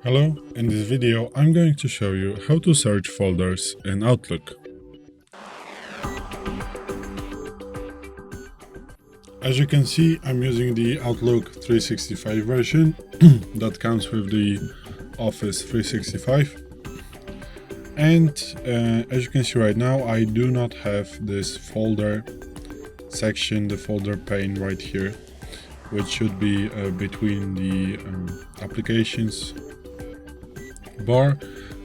Hello, in this video I'm going to show you how to search folders in Outlook. As you can see, I'm using the Outlook 365 version that comes with the Office 365. And as you can see right now, I do not have this folder section, the folder pane right here, which should be between the applications bar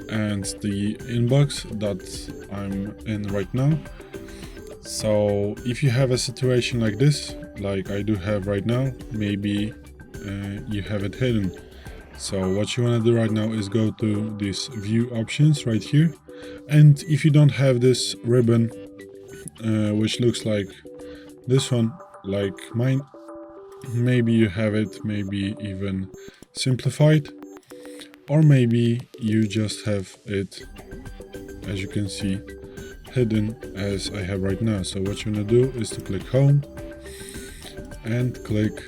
and the inbox that I'm in right now. So if you have a situation like this, like I do have right now, maybe you have it hidden. So what you want to do right now is go to this view options right here, and if you don't have this ribbon which looks like this one, like mine, maybe you have it maybe even simplified, or maybe you just have it, as you can see, hidden as I have right now. So what you want to do is to click home and click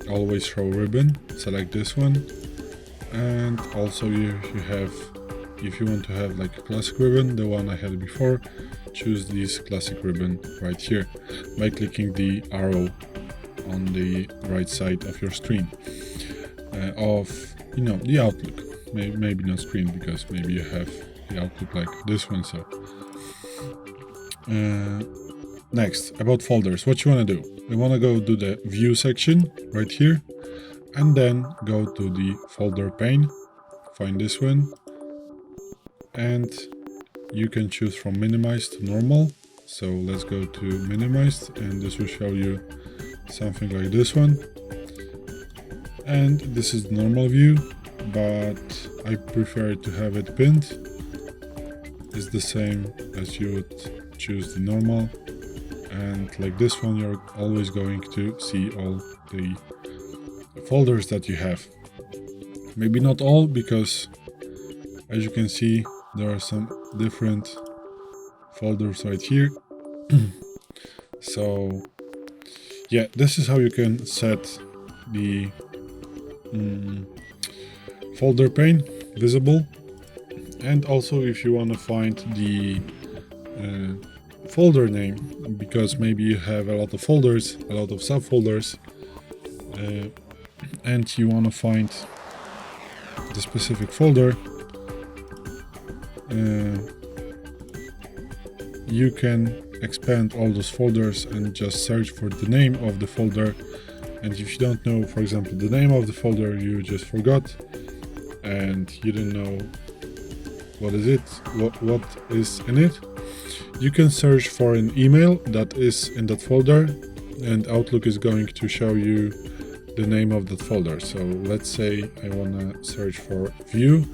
always show ribbon, select this one, and also you have, if you want to have like a classic ribbon, the one I had before, choose this classic ribbon right here by clicking the arrow on the right side of your screen of the Outlook. Maybe not screen, because maybe you have the Outlook like this one. So next, about folders, what you want to do, you want to go to the view section right here, and then go to the folder pane, find this one, and you can choose from minimized to normal. So let's go to minimized, and this will show you something like this one. And this is the normal view, but I prefer to have it pinned. It's the same as you would choose the normal, and like this one, you're always going to see all the folders that you have. Maybe not all, because as you can see, there are some different folders right here. So yeah, this is how you can set the folder pane visible. And also, if you want to find the folder name, because maybe you have a lot of folders, a lot of subfolders, and you want to find the specific folder, you can expand all those folders and just search for the name of the folder. And if you don't know, for example, the name of the folder, you just forgot and you don't know what is it, what is in it, you can search for an email that is in that folder, and Outlook is going to show you the name of that folder. So let's say I want to search for view,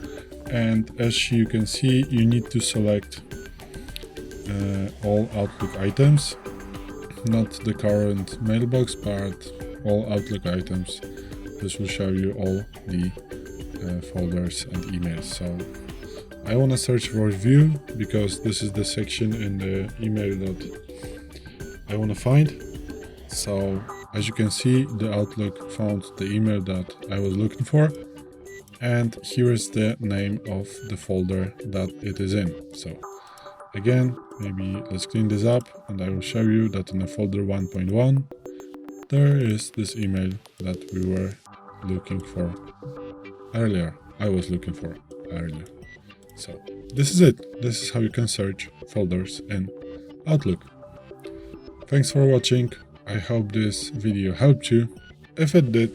and as you can see, you need to select all Outlook items, not the current mailbox, but all Outlook items. This will show you all the folders and emails. So I want to search for view because this is the section in the email that I want to find. So as you can see, the Outlook found the email that I was looking for, and here is the name of the folder that it is in. So again, maybe let's clean this up, and I will show you that in the folder 1.1 there is this email that we were looking for earlier. I was looking for earlier. So this is it. This is how you can search folders in Outlook. Thanks for watching. I hope this video helped you. If it did,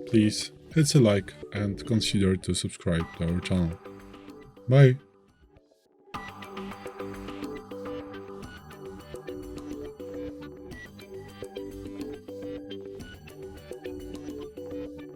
please hit a like and consider to subscribe to our channel. Bye.